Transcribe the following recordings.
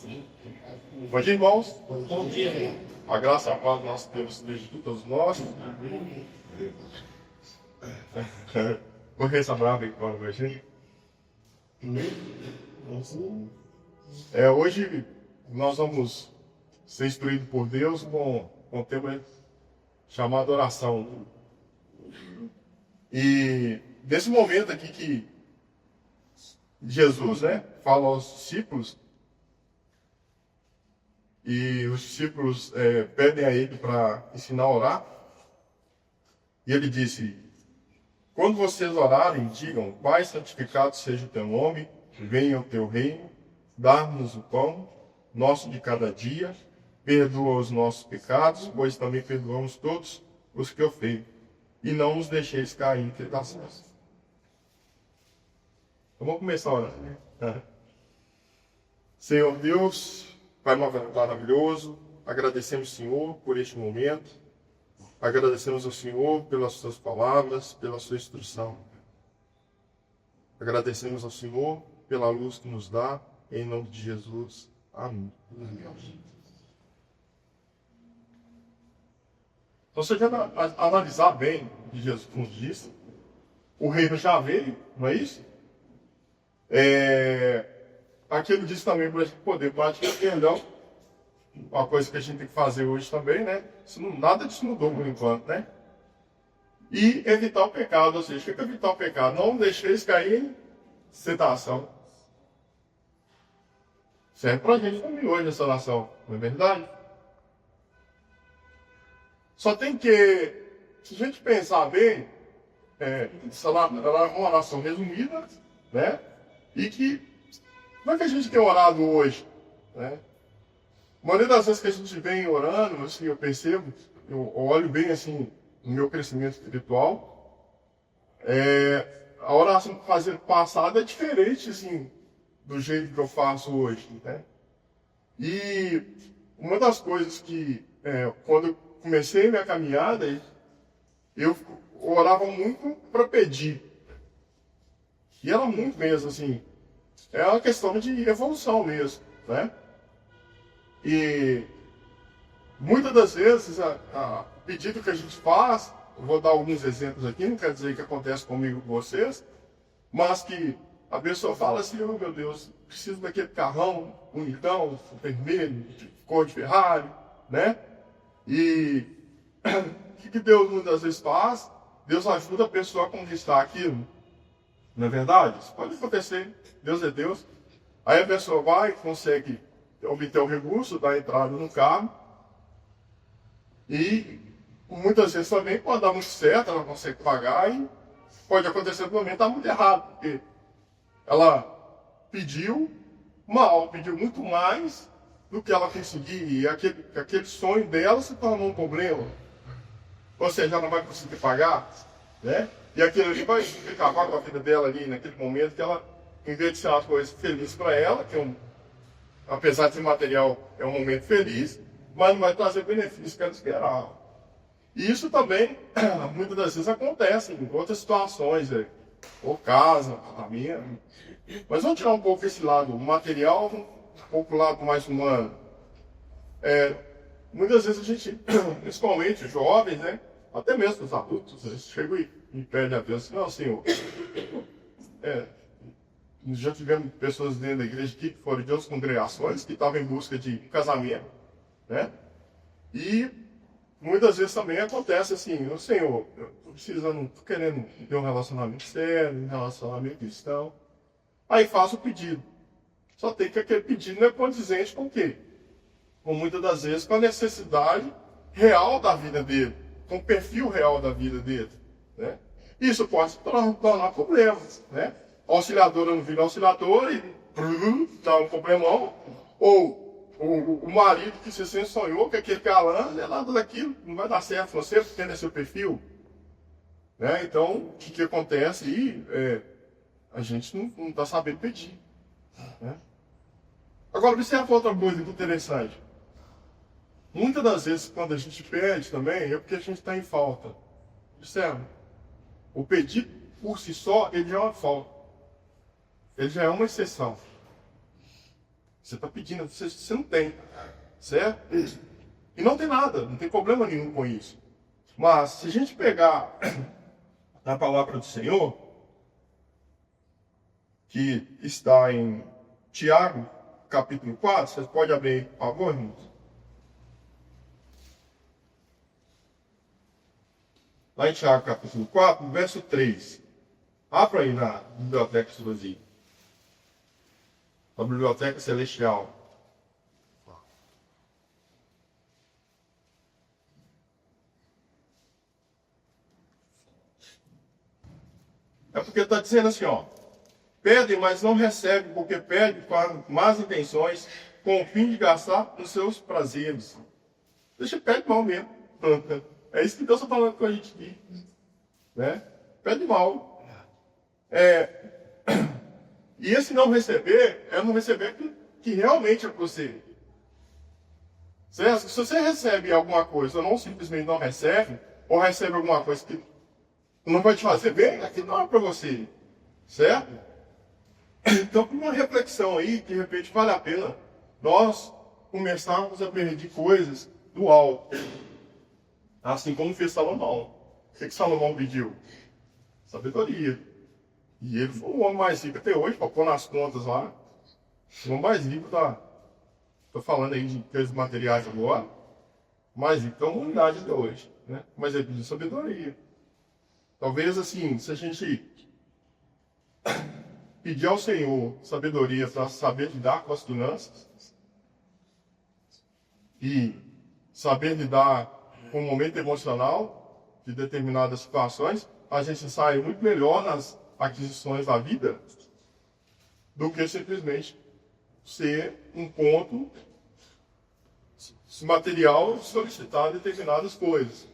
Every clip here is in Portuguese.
Bom dia, irmãos. Bom dia. A graça e a paz do nosso Deus seja de todos nós. Por que essa brava aí fora hoje? Hoje nós vamos ser instruídos por Deus com um tema chamado oração. E nesse momento aqui que Jesus, fala aos discípulos, e os discípulos pedem a ele para ensinar a orar. E ele disse: quando vocês orarem, digam: Pai, santificado seja o teu nome, venha o teu reino, dá-nos o pão nosso de cada dia, perdoa os nossos pecados, pois também perdoamos todos os que ofendem, e não nos deixeis cair em tentações. Então vamos começar a orar. Senhor Deus, Pai maravilhoso, agradecemos, Senhor, por este momento. Agradecemos ao Senhor pelas suas palavras, pela sua instrução. Agradecemos ao Senhor pela luz que nos dá, em nome de Jesus. Amém. Então, se a gente analisar bem o que Jesus nos disse, o reino já veio, não é isso? Aquilo diz também para a gente poder praticar perdão, uma coisa que a gente tem que fazer hoje também, nada disso mudou por enquanto, E evitar o pecado, ou seja, o que é evitar o pecado? Não deixeis cair em tentação. Serve para a gente também hoje essa oração, não é verdade? Só tem que, se a gente pensar bem, essa é uma oração resumida, E que, como é que a gente tem orado hoje, A maioria das vezes que a gente vem orando, assim, eu percebo, eu olho bem assim no meu crescimento espiritual, a oração passada é diferente assim, do jeito que eu faço hoje. E uma das coisas que, quando eu comecei minha caminhada, eu orava muito para pedir. E era muito mesmo assim, é uma questão de evolução mesmo, E muitas das vezes o pedido que a gente faz, eu vou dar alguns exemplos aqui, não quer dizer que acontece comigo com vocês, mas que a pessoa fala assim: oh meu Deus, preciso daquele carrão bonitão, vermelho, de cor de Ferrari, E o que Deus muitas vezes faz? Deus ajuda a pessoa a conquistar aquilo. Não é verdade? Isso pode acontecer, Deus é Deus. Aí a pessoa vai, consegue obter o recurso da entrada no carro, e muitas vezes também pode dar muito certo, ela consegue pagar, e pode acontecer no momento estar muito errado, porque ela pediu mal, pediu muito mais do que ela conseguia, e aquele sonho dela se tornou um problema. Ou seja, ela não vai conseguir pagar, E aquilo ali vai acabar com a vida dela ali, naquele momento que ela, em vez de ser uma coisa feliz para ela, que apesar de ser material, é um momento feliz, mas não vai trazer o benefício que ela esperava. E isso também, muitas das vezes, acontece em outras situações, ou casa, apartamento. Mas vamos tirar um pouco esse lado material, um pouco o lado mais humano. Muitas vezes a gente, principalmente os jovens, até mesmo os adultos, eles chegam e pedem a Deus assim: não, Senhor, já tivemos pessoas dentro da igreja aqui que foram de outras congregações que estavam em busca de um casamento, E muitas vezes também acontece assim: ô Senhor, eu estou querendo ter um relacionamento sério, um relacionamento cristão. Aí faço o pedido. Só tem que aquele pedido não é condizente com o quê? Com muitas das vezes com a necessidade real da vida dele, com o perfil real da vida dele, Isso pode se tornar problemas, A auxiliadora não vira auxiliadora e dá um problemão. Ou o marido que você sempre sonhou, que aquele galã, não é nada daquilo, não vai dar certo você, porque é seu perfil. Então, o que acontece aí? A gente não está sabendo pedir. Agora, observa outra coisa interessante. Muitas das vezes, quando a gente pede também, é porque a gente está em falta. Observa. O pedir por si só, ele já é uma falta. Ele já é uma exceção. Você está pedindo, você não tem. Certo? E não tem nada, não tem problema nenhum com isso. Mas se a gente pegar a palavra do Senhor, que está em Tiago, capítulo 4, vocês podem abrir aí, por favor, irmãos? Lá em Tiago, capítulo 4, verso 3. Abra aí na biblioteca exclusiva. Na biblioteca celestial. É porque está dizendo assim, ó. Pede, mas não recebe, porque pede com más intenções, com o fim de gastar nos seus prazeres. Deixa pede mal mesmo. É isso que Deus está falando com a gente aqui. Né? Pede mal. E esse não receber, é não receber que realmente é para você. Certo? Se você recebe alguma coisa ou não simplesmente não recebe, ou recebe alguma coisa que não vai te fazer bem, aquilo não é para você. Certo? Então, com uma reflexão aí, de repente vale a pena nós começarmos a pedir coisas do alto. Assim como fez Salomão. O que Salomão pediu? Sabedoria. E ele foi o homem mais rico até hoje, para pôr nas contas lá. O homem mais rico estou falando aí de coisas materiais agora, mais rico da humanidade até hoje. Né? Mas ele pediu sabedoria. Talvez assim, se a gente pedir ao Senhor sabedoria para saber lidar com as finanças e saber lidar com o momento emocional de determinadas situações, a gente sai muito melhor nas aquisições da vida do que simplesmente ser um ponto material solicitar determinadas coisas,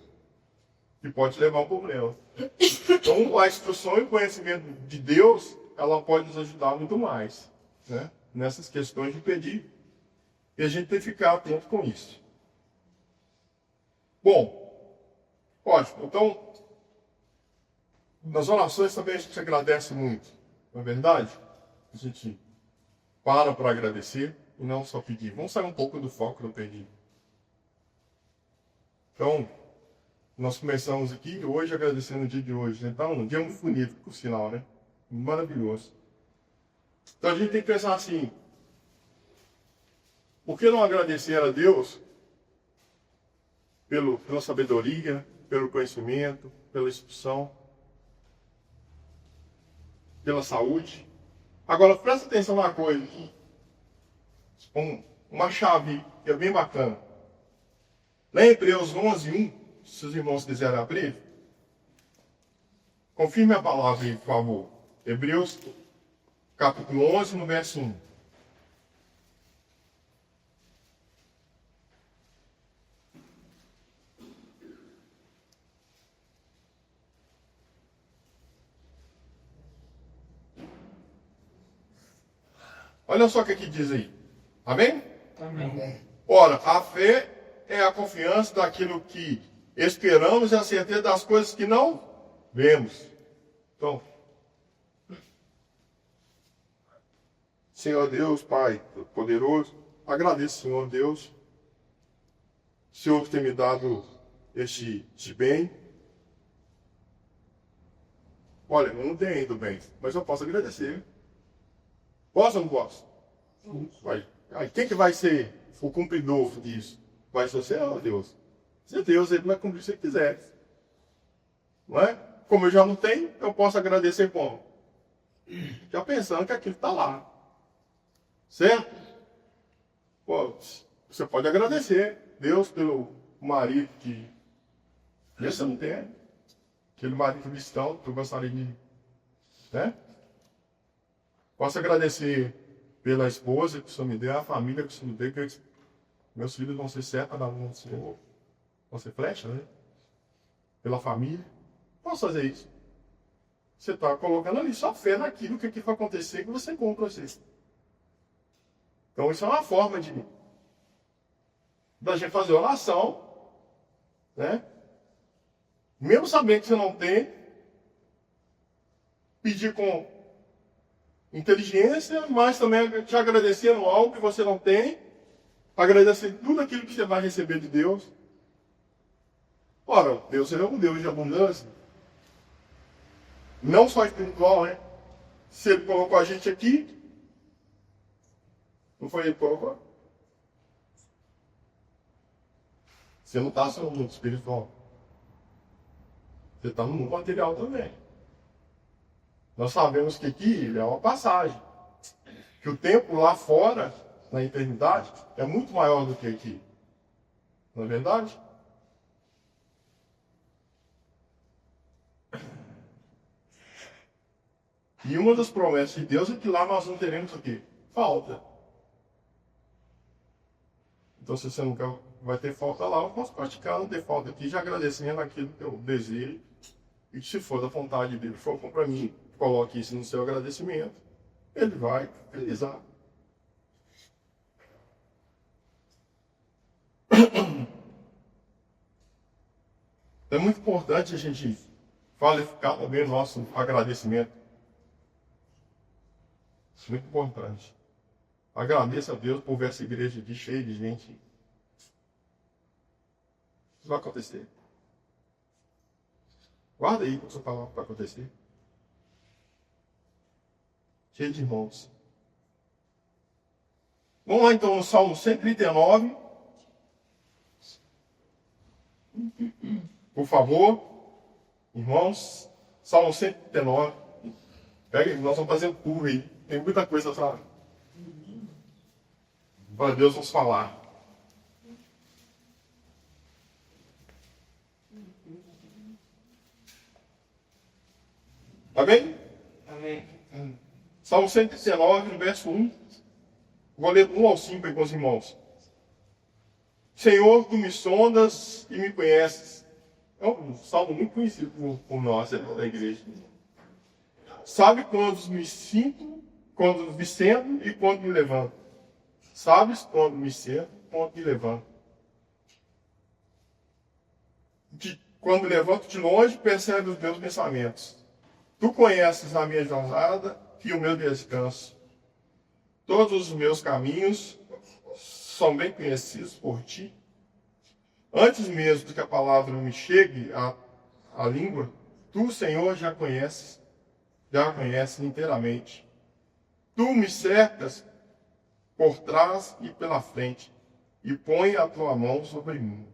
que pode levar a um problema. Então, a instrução e o conhecimento de Deus, ela pode nos ajudar muito mais, né? Nessas questões de pedir. E a gente tem que ficar atento com isso. Bom, ótimo. Então, nas orações também a gente agradece muito, não é verdade? A gente para agradecer e não só pedir. Vamos sair um pouco do foco do pedir. Então, nós começamos aqui hoje agradecendo o dia de hoje. Né? Então, um dia muito bonito, por sinal, né? Maravilhoso. Então a gente tem que pensar assim, por que não agradecer a Deus pela sabedoria, pelo conhecimento, pela instrução, pela saúde? Agora, presta atenção numa coisa. Uma chave que é bem bacana. Lá em Hebreus 11:1, se os irmãos quiserem abrir, confirme a palavra aí, por favor. Hebreus capítulo 11, no verso 1. Olha só o que aqui diz aí. Amém? Amém. Ora, a fé é a confiança daquilo que esperamos e a certeza das coisas que não vemos. Então, Senhor Deus, Pai poderoso, agradeço, Senhor Deus, Senhor ter me dado este bem. Olha, eu não tenho ainda o bem, mas eu posso agradecer. Posso ou não posso? Vai. Aí, quem que vai ser o cumpridor disso? Vai ser você, ó Deus. Se Deus, Ele vai cumprir se Ele quiser. Não é? Como eu já não tenho, eu posso agradecer como? Já pensando que aquilo está lá. Certo? Pô, você pode agradecer Deus pelo marido que você não tem. Aquele marido cristão que eu gostaria de... Né? Posso agradecer pela esposa que o Senhor me deu, a família que o Senhor me deu, que meus filhos vão ser seta na mão do Senhor. Vão ser flecha, né? Pela família. Posso fazer isso. Você está colocando ali sua fé naquilo que vai acontecer que você compra você. Então isso é uma forma da gente fazer oração, né? Mesmo sabendo que você não tem, pedir com inteligência, mas também te agradecendo algo que você não tem, agradecer tudo aquilo que você vai receber de Deus. Ora, Deus é um Deus de abundância. Não só espiritual, né? Se Ele colocou a gente aqui, não foi Ele que colocou? Você não está só no mundo espiritual. Você está no mundo material também. Nós sabemos que aqui é uma passagem. Que o tempo lá fora, na eternidade, é muito maior do que aqui. Não é verdade? E uma das promessas de Deus é que lá nós não teremos o quê? Falta. Então, se você nunca vai ter falta lá, eu posso praticar não ter falta aqui, já agradecendo aquilo que eu desejo. E se for da vontade dele, for para mim, coloque isso no seu agradecimento, ele vai realizar. É muito importante a gente qualificar também o nosso agradecimento. Isso é muito importante. Agradeça a Deus por ver essa igreja aqui cheia de gente. Isso vai acontecer. Guarda aí o que eu falar para acontecer. Cheio de irmãos. Vamos lá então no Salmo 139. Por favor, irmãos, Salmo 139. Pega aí, nós vamos fazer um curso aí. Tem muita coisa para Deus nos falar. Tá bem? Amém. Salmo 119, verso 1. Vou ler do 1 ao 5 aí com os irmãos. Senhor, tu me sondas e me conheces. É um salmo muito conhecido por nós da igreja. Sabe quando me sinto, quando me sento e quando me levanto. Sabes quando me sento e quando me levanto. Quando me levanto de longe, percebe os meus pensamentos. Tu conheces a minha jornada e o meu descanso. Todos os meus caminhos são bem conhecidos por ti. Antes mesmo que a palavra me chegue à língua, tu, Senhor, já conheces inteiramente. Tu me cercas por trás e pela frente, e põe a tua mão sobre mim.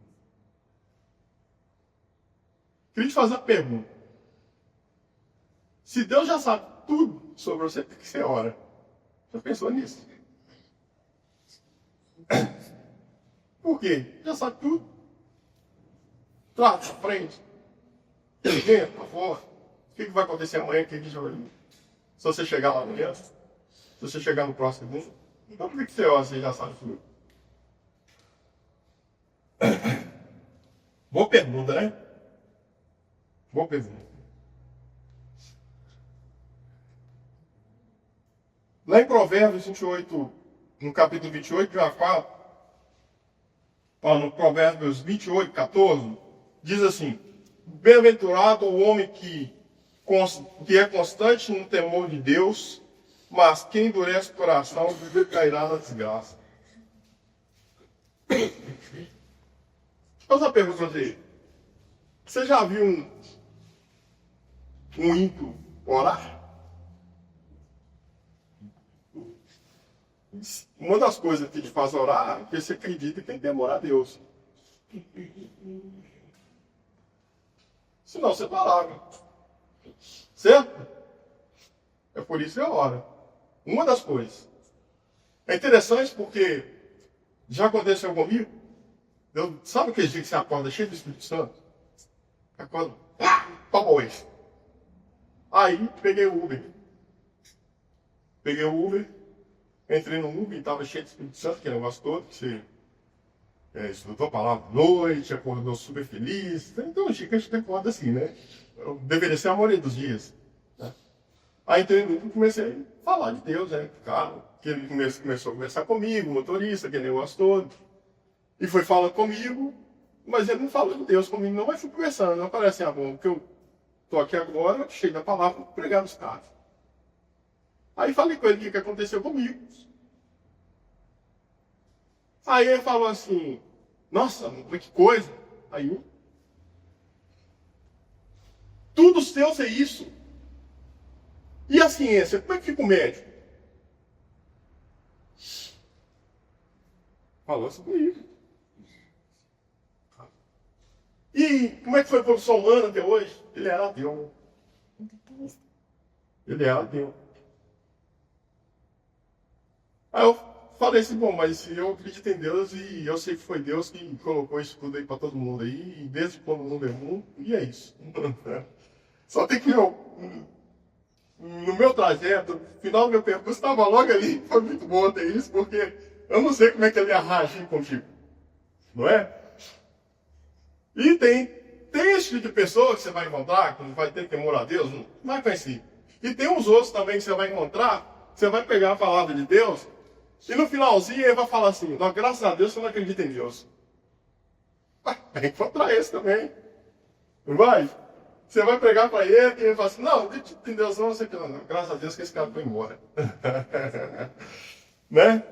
Queria te fazer uma pergunta. Se Deus já sabe tudo sobre você, por que você ora? Já pensou nisso? Por quê? Já sabe tudo. Trás, frente, dentro, para fora. O que vai acontecer amanhã? Se você chegar lá amanhã, se você chegar no próximo mundo, então por que você ora se você já sabe tudo? Boa pergunta, né? Boa pergunta. Lá em Provérbios 28, no capítulo 28, já fala, no Provérbios 28, 14, diz assim: bem-aventurado o homem que é constante no temor de Deus, mas quem endurece o coração cairá na desgraça. Deixa eu fazer uma pergunta para você. Você já viu um ímpio orar? Uma das coisas que te faz orar é que você acredita que tem que demorar a Deus. Senão você parava. Certo? É por isso que eu oro. Uma das coisas. É interessante porque já aconteceu comigo. Sabe aquele dia que você acorda cheio do Espírito Santo? Acorda, toma hoje. Aí peguei o Uber. Entrei no Uber e estava cheio de Espírito Santo, que negócio todo, que você estudou a palavra à noite, acordou super feliz. Então, Chico, a gente acorda assim, né? Eu deveria ser a maioria dos dias. Né? Aí entrei no Uber e comecei a falar de Deus, né? Cara, que ele começou a conversar comigo, o motorista, aquele negócio todo. E foi falando comigo, mas ele não falou de Deus comigo, não, mas fui conversando. Não parece assim, bom, porque eu estou aqui agora, cheio da palavra, pregar nos carros. Aí falei com ele o que aconteceu comigo. Aí ele falou assim, nossa, mas que coisa. Aí eu, tudo seu é isso. E a ciência, como é que fica o médico? Falou isso comigo. E como é que foi a evolução humana até hoje? Ele era ateu. Ele era ateu. Aí eu falei assim, bom, mas eu acredito em Deus e eu sei que foi Deus que colocou isso tudo aí para todo mundo aí, e desde quando o mundo é mundo, e é isso. Só tem que no meu trajeto, no final do meu percurso, estava logo ali, foi muito bom ter isso, porque eu não sei como é que ele ia reagir contigo. Não é? E tem esse tipo de pessoa que você vai encontrar, que não vai ter temor a Deus, não vai conhecer. E tem uns outros também que você vai encontrar, você vai pegar a palavra de Deus, e no finalzinho ele vai falar assim, não, graças a Deus você não acredita em Deus. Vai encontrar esse também. Não vai? Você vai pregar para ele e ele fala assim, não, acredito em Deus não, sei que não. Graças a Deus que esse cara foi embora. Né?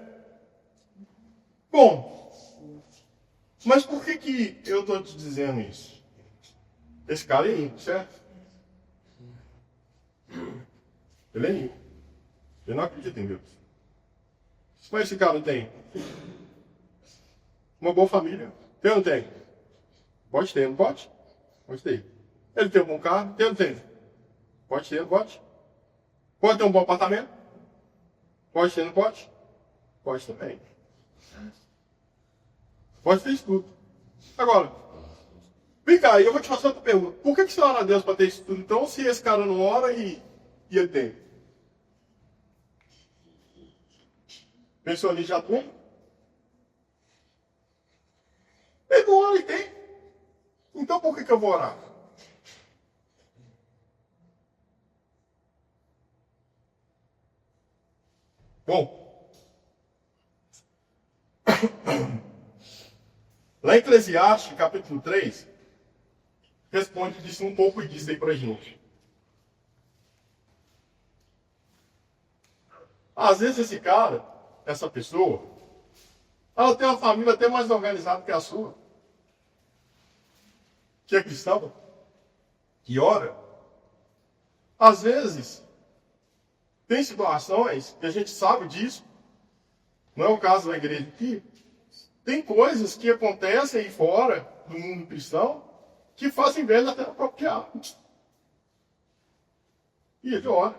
Bom, mas por que eu estou te dizendo isso? Esse cara é ímpio, certo? Ele é ímpio. Ele não acredita em Deus. Mas esse cara tem uma boa família. Tem ou não tem? Pode ter, não pode? Pode ter. Ele tem um bom carro? Tem ou não tem? Pode ter, não pode? Pode ter um bom apartamento? Pode ter, não pode? Pode também. Pode ter isso tudo. Agora, vem cá, eu vou te fazer outra pergunta. Por que você ora a Deus para ter isso tudo então, se esse cara não ora e ele tem? Pensou ali já tem? Ele não ora e tem. Então por que eu vou orar? Bom, lá em Eclesiastes, capítulo 3, responde disso um pouco disso aí pra gente. Às vezes esse cara, essa pessoa, ela tem uma família até mais organizada que a sua. Que é cristão, que ora. Às vezes, tem situações que a gente sabe disso, não é o caso da igreja aqui, tem coisas que acontecem aí fora do mundo cristão que fazem inveja até no próprio diabo. E ele ora.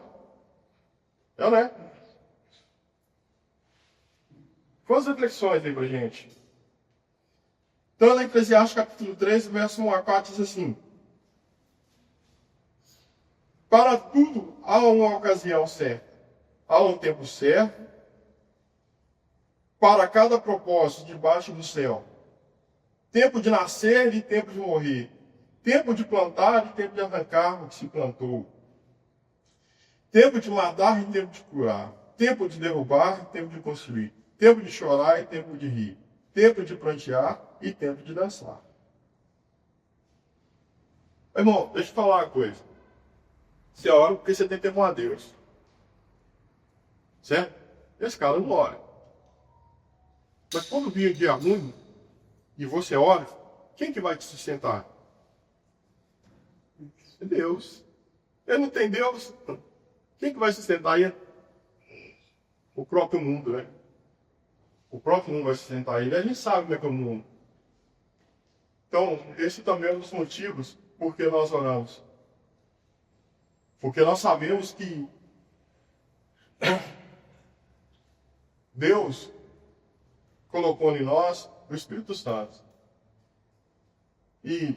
É, né? Quantas reflexões aí pra gente? Então, na Eclesiastes capítulo 3, verso 1 a 4, diz assim: para tudo há uma ocasião certa, há um tempo certo, para cada propósito debaixo do céu. Tempo de nascer e tempo de morrer. Tempo de plantar e tempo de arrancar o que se plantou. Tempo de matar e tempo de curar. Tempo de derrubar e tempo de construir. Tempo de chorar e tempo de rir. Tempo de prantear e tempo de dançar. Irmão, deixa eu falar uma coisa. Você ora porque você tem temor a Deus. Certo? Esse cara não ora. Mas quando vir o dia ruim e você ora, quem que vai te sustentar? É Deus. Ele não tem Deus. Quem que vai sustentar ele? O próprio mundo, né? O próprio mundo vai sustentar ele. A gente sabe como é que é o mundo. Então, esse também é um dos motivos por que nós oramos. Porque nós sabemos que Deus colocou em nós o Espírito Santo. E,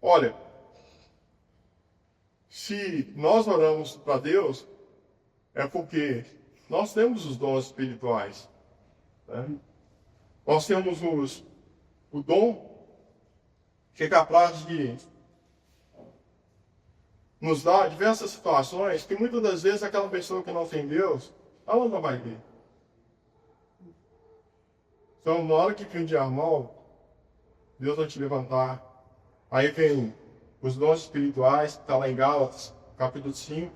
olha, se nós oramos para Deus, é porque nós temos os dons espirituais. Né? Nós temos o dom que é capaz de nos dar diversas situações que muitas das vezes aquela pessoa que não tem Deus, ela não vai ver. Então, na hora que vir um dia mal, Deus vai te levantar. Aí vem os dons espirituais, que está lá em Gálatas, capítulo 5.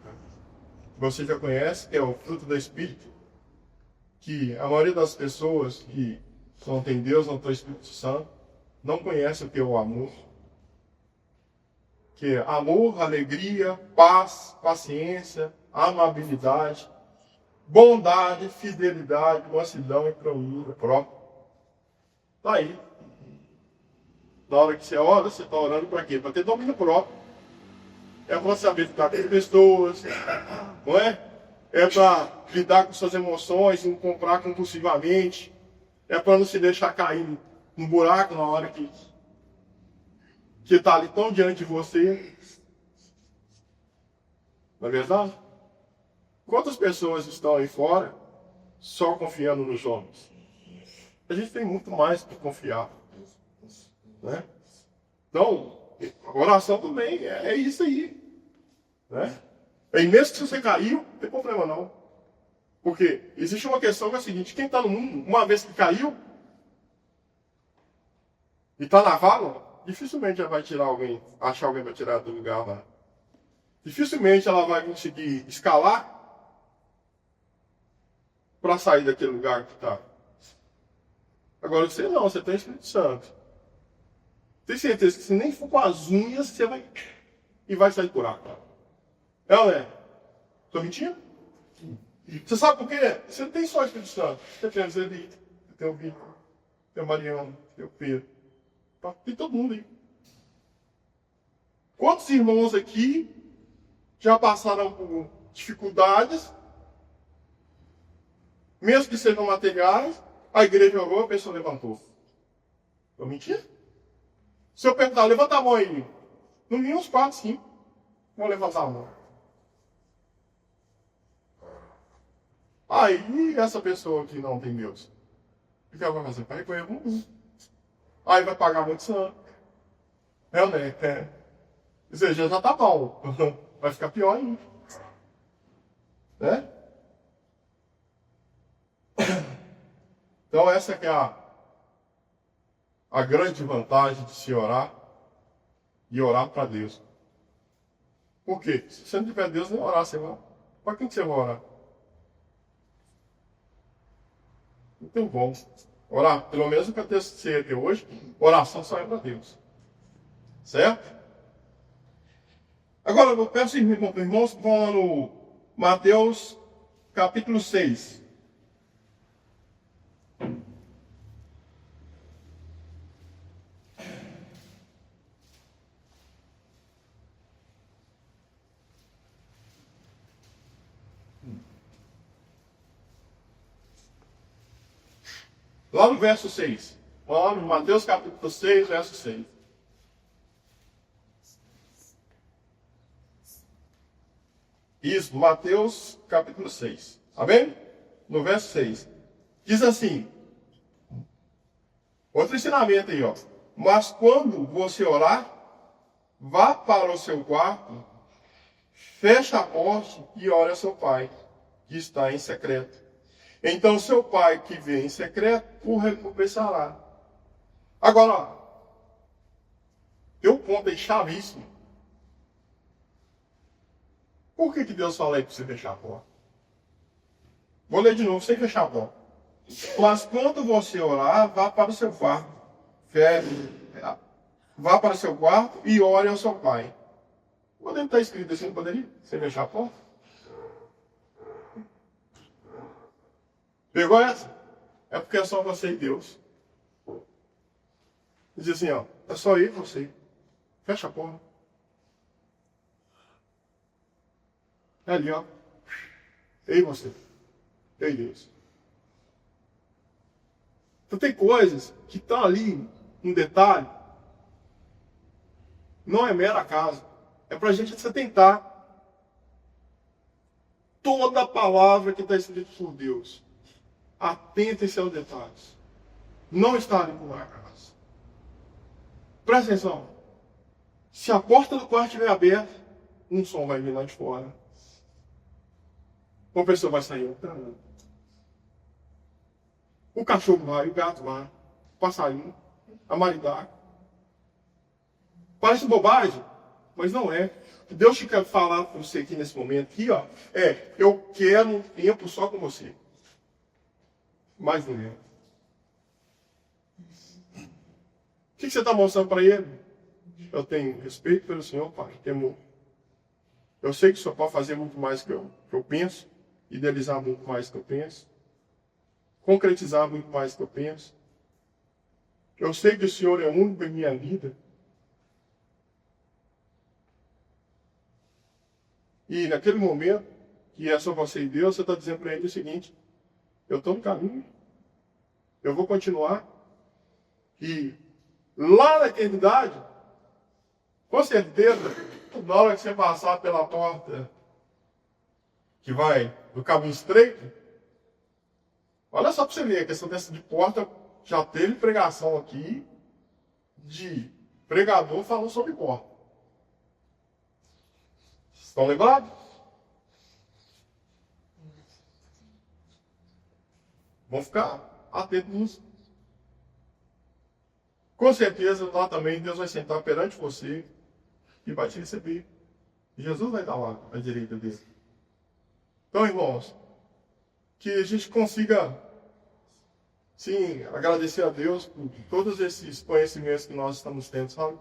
você já conhece, que é o fruto do Espírito, que a maioria das pessoas que não tem Deus, não tem o Espírito Santo, não conhece o que é o amor. Que é amor, alegria, paz, paciência, amabilidade, bondade, fidelidade, mansidão e domínio próprio. Está aí. Na hora que você ora, você está orando para quê? Para ter domínio próprio. É para saber lidar com as pessoas, não é? É para lidar com suas emoções, não comprar compulsivamente. É para não se deixar cair no buraco na hora que está ali tão diante de você. Não é verdade? Quantas pessoas estão aí fora só confiando nos homens? A gente tem muito mais para confiar. Né? Então, a oração também é isso aí. Né? E mesmo que você caiu, não tem problema não. Porque existe uma questão que é a seguinte: quem está no mundo, uma vez que caiu e está na vala, dificilmente ela vai tirar alguém, achar alguém para tirar do lugar lá. Dificilmente ela vai conseguir escalar para sair daquele lugar que está. Agora você não, você tem o Espírito Santo. Tem certeza que se nem for com as unhas, você vai e vai sair por água. É ou não é? Estou mentindo? Você sabe por quê? Você não tem só o Espírito Santo. Você tem a Zeli, você tem o Vitor, tem o Mariano, tem o Pedro. Tem todo mundo aí. Quantos irmãos aqui já passaram por dificuldades, mesmo que sejam materiais, a igreja orou, a pessoa levantou. Estou mentindo? Se eu perguntar, levanta a mão aí. No mínimo uns 4, 5 vão levantar a mão. Aí essa pessoa que não tem Deus, o que ela vai fazer? Vai recolher um. Aí vai pagar muito santo. Realmente, é. Ou seja, já está bom. Vai ficar pior ainda. Né? Então essa que é a grande vantagem de se orar e orar para Deus. Por quê? Se você não tiver Deus, nem orar, você vai. Para quem que você vai orar? Então bom. Orar, pelo menos o que eu testei até hoje, oração só é para Deus. Certo? Agora eu peço irmãos que vão no Mateus capítulo 6. Lá no verso 6. Lá no Mateus capítulo 6, verso 6. Isso, Mateus capítulo 6. Amém? No verso 6. Diz assim. Outro ensinamento aí, ó. Mas quando você orar, vá para o seu quarto, feche a porta e ore a seu pai, que está em secreto. Então seu pai que vem em secreto o recompensará. Agora, ó, tem um ponto aí chavíssimo. Por que Deus fala aí para você fechar a porta? Vou ler de novo, sem fechar a porta. Mas quando você orar, vá para o seu quarto. Vá para o seu quarto e ore ao seu pai. Poderia estar escrito assim, não poderia? Sem fechar a porta? Pegou essa? É porque é só você e Deus. Diz assim, ó, é só eu e você. Fecha a porta. É ali, ó. Eu e você. Eu e Deus. Então tem coisas que estão ali, um detalhe, não é mero acaso. É para a gente se atentar. Toda palavra que está escrita por Deus, atentem-se aos detalhes. Não está ali por acaso. Presta atenção. Se a porta do quarto estiver aberta, um som vai vir lá de fora. Uma pessoa vai sair entrando. O cachorro vai, o gato vai, o passarinho, a maridaca. Parece bobagem, mas não é. Deus quer falar com você aqui nesse momento, aqui, ó, eu quero um tempo só com você. Mais não é. O que você está mostrando para ele? Eu tenho respeito pelo Senhor, Pai, temor. Eu sei que o Senhor pode fazer muito mais que eu penso, idealizar muito mais que eu penso, concretizar muito mais que eu penso. Eu sei que o Senhor é único em minha vida. E naquele momento, que é só você e Deus, você está dizendo para ele o seguinte: eu estou no caminho, eu vou continuar, e lá na eternidade, com certeza, na hora que você passar pela porta que vai do caminho estreito, olha só para você ver, a questão dessa de porta, já teve pregação aqui de pregador falando sobre porta. Estão lembrados? Vão ficar atentos nisso. Com certeza, lá também, Deus vai sentar perante você e vai te receber. Jesus vai estar lá, à direita dele. Então, irmãos, que a gente consiga, sim, agradecer a Deus por todos esses conhecimentos que nós estamos tendo, sabe?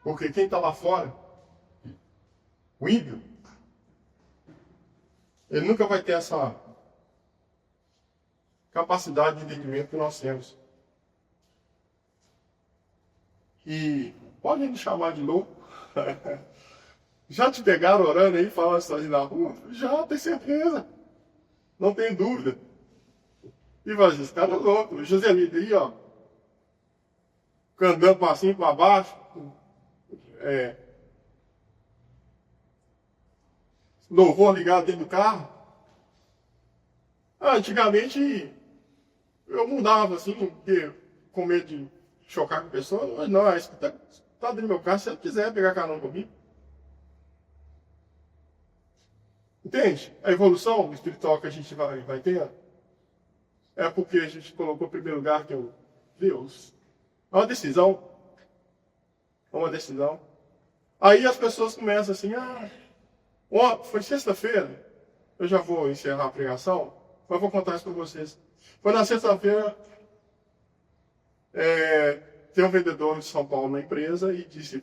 Porque quem está lá fora, o ímpio, ele nunca vai ter essa capacidade de entendimento que nós temos. E podem me chamar de louco. Já te pegaram orando aí, falando isso ali na rua? Já, tem certeza. Não tem dúvida. E vai esse cara é louco. O Joselito aí, ó. Andando para cima e para baixo. Louvor ligado dentro do carro. Antigamente, eu mudava assim, porque, com medo de chocar com a pessoa. Mas não, está dentro do meu carro, se ele quiser pegar carona comigo. Entende? A evolução espiritual que a gente vai ter é porque a gente colocou em primeiro lugar que é o Deus. É uma decisão. É uma decisão. Aí as pessoas começam assim, foi sexta-feira, eu já vou encerrar a pregação, mas vou contar isso para vocês. Foi na sexta-feira, tem um vendedor de São Paulo na empresa e disse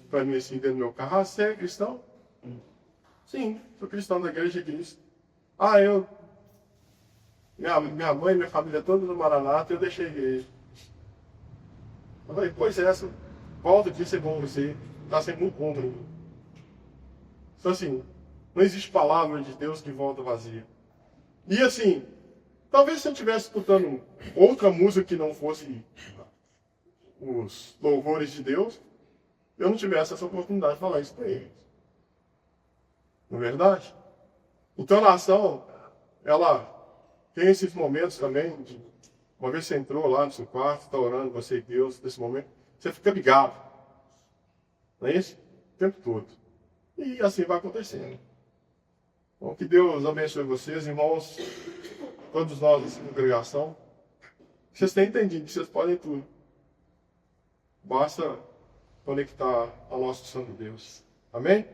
para mim assim, dentro do meu carro: você é cristão? Sim, sou cristão da Igreja de Cristo. Minha mãe, minha família toda no Maranata, eu deixei a igreja. Eu falei: pois volta aqui, ser bom você, está sendo muito bom para mim. Então assim, não existe palavra de Deus que volta vazia. E assim, talvez se eu estivesse escutando outra música que não fosse os louvores de Deus, eu não tivesse essa oportunidade de falar isso para eles. Não é verdade? Então a nação, ela tem esses momentos também, uma vez você entrou lá no seu quarto, está orando, você e Deus, nesse momento, você fica ligado. Não é isso? O tempo todo. E assim vai acontecendo. Bom, que Deus abençoe vocês, irmãos, todos nós dessa congregação. Vocês têm entendido que vocês podem tudo. Basta conectar ao nosso Santo Deus. Amém?